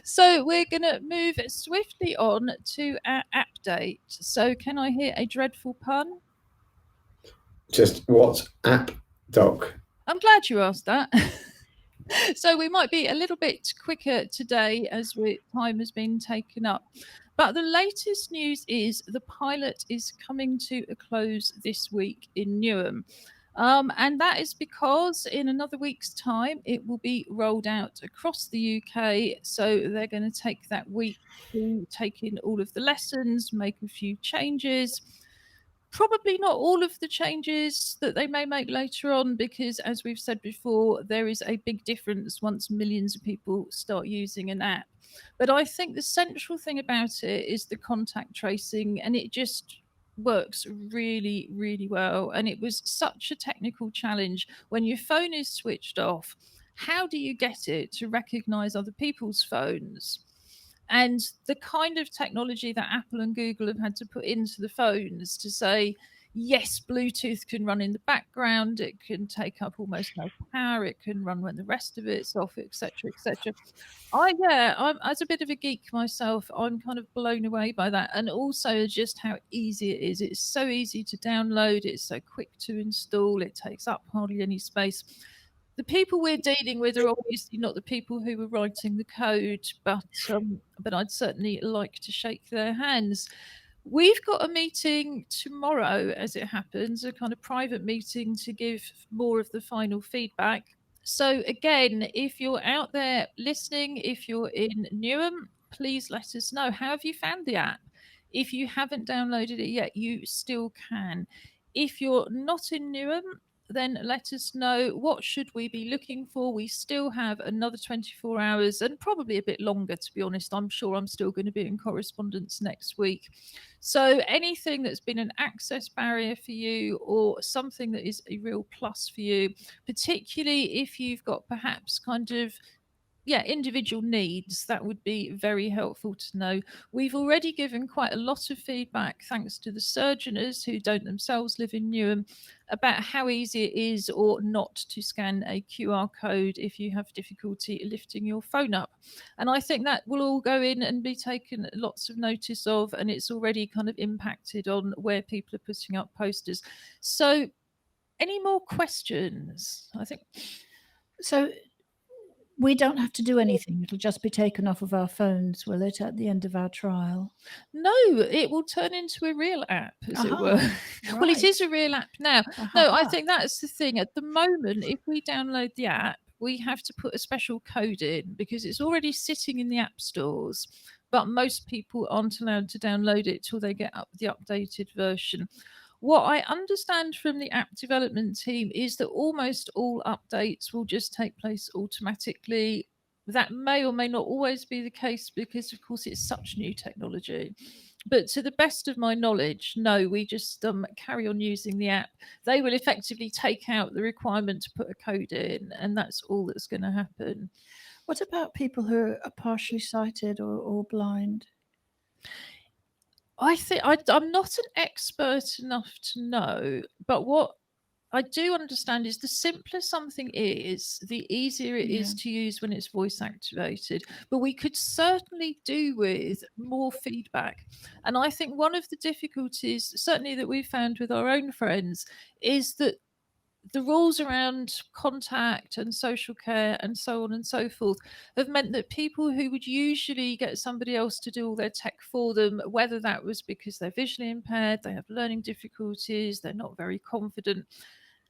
So we're going to move swiftly on to our AppDate. So can I hear a dreadful pun? Just what app doc? I'm glad you asked that. So we might be a little bit quicker today as time has been taken up. But the latest news is the pilot is coming to a close this week in Newham. And that is because in another week's time, it will be rolled out across the UK. So they're going to take that week to take in all of the lessons, make a few changes. Probably not all of the changes that they may make later on, because as we've said before, there is a big difference once millions of people start using an app. But I think the central thing about it is the contact tracing, and it just works really, really well. And it was such a technical challenge when your phone is switched off. How do you get it to recognize other people's phones? And the kind of technology that Apple and Google have had to put into the phones to say, yes, Bluetooth can run in the background, it can take up almost no power, it can run when the rest of it's off, etc., etc. I'm as a bit of a geek myself, I'm kind of blown away by that, and also just how easy it is. It's so easy to download, it's so quick to install, it takes up hardly any space. The people we're dealing with are obviously not the people who were writing the code, but I'd certainly like to shake their hands. We've got a meeting tomorrow, as it happens, a kind of private meeting to give more of the final feedback. So, again, if you're out there listening, if you're in Newham, please let us know. How have you found the app? If you haven't downloaded it yet, you still can. If you're not in Newham, then let us know what should we be looking for. We still have another 24 hours and probably a bit longer, to be honest. I'm sure I'm still going to be in correspondence next week. So anything that's been an access barrier for you or something that is a real plus for you, particularly if you've got perhaps kind of individual needs, that would be very helpful to know. We've already given quite a lot of feedback, thanks to the Surgeoners who don't themselves live in Newham, about how easy it is or not to scan a QR code if you have difficulty lifting your phone up. And I think that will all go in and be taken lots of notice of, and it's already kind of impacted on where people are putting up posters. So, any more questions? I think so. We don't have to do anything. It'll just be taken off of our phones, will it, at the end of our trial? No, it will turn into a real app, as it were. Right. Well, it is a real app now. No, I think that's the thing. At the moment, if we download the app, we have to put a special code in because it's already sitting in the app stores, but most people aren't allowed to download it till they get up the updated version. What I understand from the app development team is that almost all updates will just take place automatically. That may or may not always be the case because, of course, it's such new technology. But to the best of my knowledge, no, we just carry on using the app. They will effectively take out the requirement to put a code in, and that's all that's going to happen. What about people who are partially sighted or blind? I think I'm not an expert enough to know, but what I do understand is the simpler something is, the easier it is to use when it's voice activated. But we could certainly do with more feedback. And I think one of the difficulties, certainly that we've found with our own friends, is that the rules around contact and social care and so on and so forth have meant that people who would usually get somebody else to do all their tech for them, whether that was because they're visually impaired, they have learning difficulties, they're not very confident,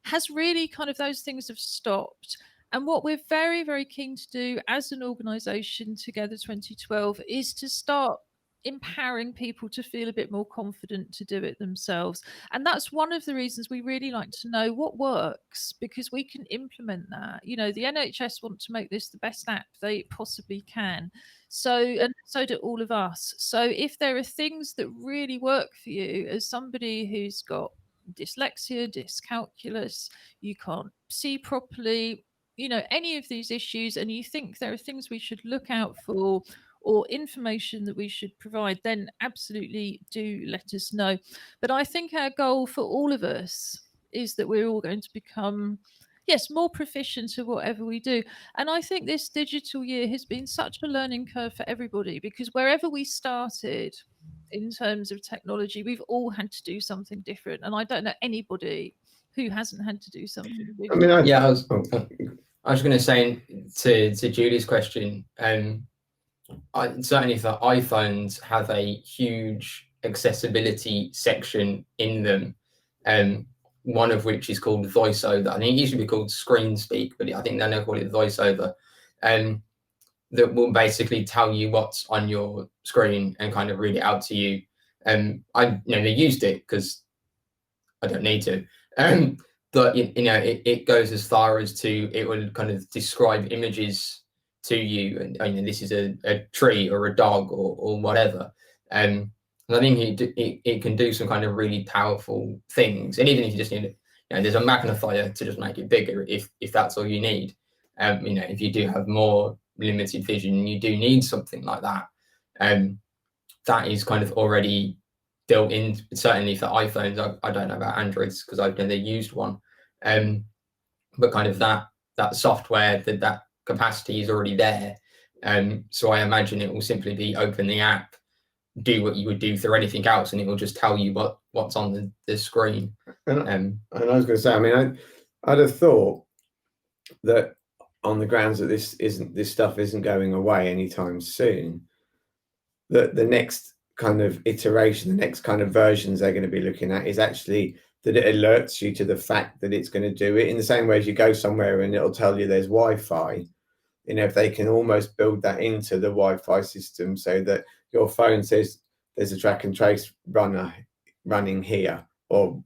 has really kind of those things have stopped. And what we're very, very keen to do as an organisation, Together 2012, is to start empowering people to feel a bit more confident to do it themselves. And that's one of the reasons we really like to know what works, because we can implement that. You know, the NHS want to make this the best app they possibly can. So, and so do all of us. So if there are things that really work for you as somebody who's got dyslexia, dyscalculus, you can't see properly, you know, any of these issues, and you think there are things we should look out for or information that we should provide, then absolutely do let us know. But I think our goal for all of us is that we're all going to become yes, more proficient at whatever we do. And I think this digital year has been such a learning curve for everybody, because wherever we started in terms of technology, we've all had to do something different. And I don't know anybody who hasn't had to do something I mean, different. Yeah, I was going to say to Julie's question, certainly for iPhones have a huge accessibility section in them, one of which is called Voiceover. I think it used to be called Screen Speak, but I think they now call it Voiceover. That will basically tell you what's on your screen and kind of read it out to you. I never used it because I don't need to. But it goes as far as it will kind of describe images to you, and this is a tree or a dog or whatever. And I think it can do some kind of really powerful things. And even if you just need there's a magnifier to just make it bigger if that's all you need. If you do have more limited vision, you do need something like that. That is kind of already built in, certainly for iPhones. I don't know about Androids because I've never used one. But kind of that software, that capacity is already there. So I imagine it will simply be open the app, do what you would do through anything else, and it will just tell you what's on the screen. And I was going to say, I mean, I'd have thought that on the grounds that this stuff isn't going away anytime soon, that the next kind of iteration, the next kind of versions they're going to be looking at is actually that it alerts you to the fact that it's going to do it, in the same way as you go somewhere and it'll tell you there's Wi-Fi. If they can almost build that into the Wi-Fi system so that your phone says there's a track and trace running here, or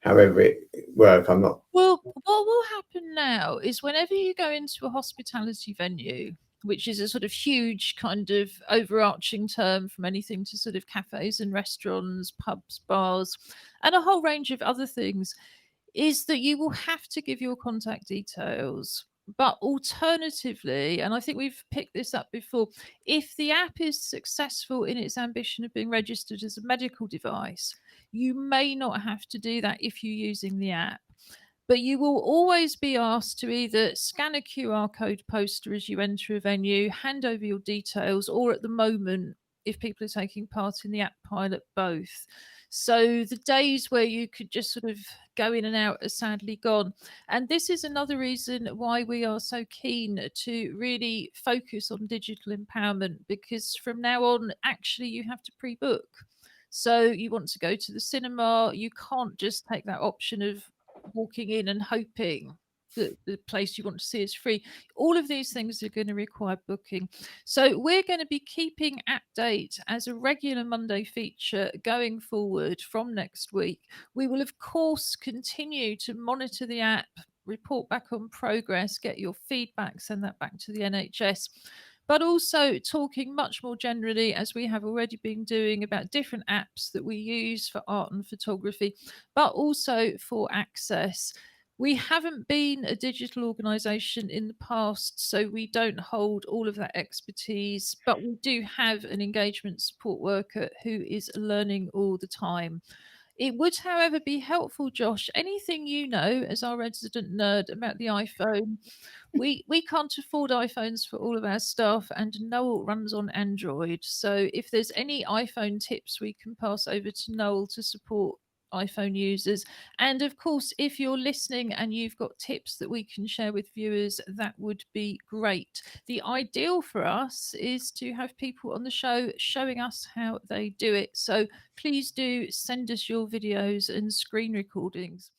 however it work. I'm not. Well, what will happen now is whenever you go into a hospitality venue, which is a sort of huge kind of overarching term from anything to sort of cafes and restaurants, pubs, bars, and a whole range of other things, is that you will have to give your contact details. But alternatively, and I think we've picked this up before, if the app is successful in its ambition of being registered as a medical device, you may not have to do that if you're using the app. But you will always be asked to either scan a QR code poster as you enter a venue, hand over your details, or at the moment, if people are taking part in the app pilot, both. So the days where you could just sort of go in and out are sadly gone. And this is another reason why we are so keen to really focus on digital empowerment, because from now on, actually, you have to pre-book. So you want to go to the cinema, you can't just take that option of walking in and hoping that the place you want to see is free. All of these things are going to require booking. So we're going to be keeping AppDate as a regular Monday feature going forward from next week. We will, of course, continue to monitor the app, report back on progress, get your feedback, send that back to the NHS. But also talking much more generally, as we have already been doing, about different apps that we use for art and photography, but also for access. We haven't been a digital organisation in the past, so we don't hold all of that expertise, but we do have an engagement support worker who is learning all the time. It would, however, be helpful, Josh, anything you know as our resident nerd about the iPhone. We can't afford iPhones for all of our staff, and Noel runs on Android. So if there's any iPhone tips we can pass over to Noel to support iPhone users. And of course, if you're listening and you've got tips that we can share with viewers, that would be great. The ideal for us is to have people on the show showing us how they do it. So please do send us your videos and screen recordings.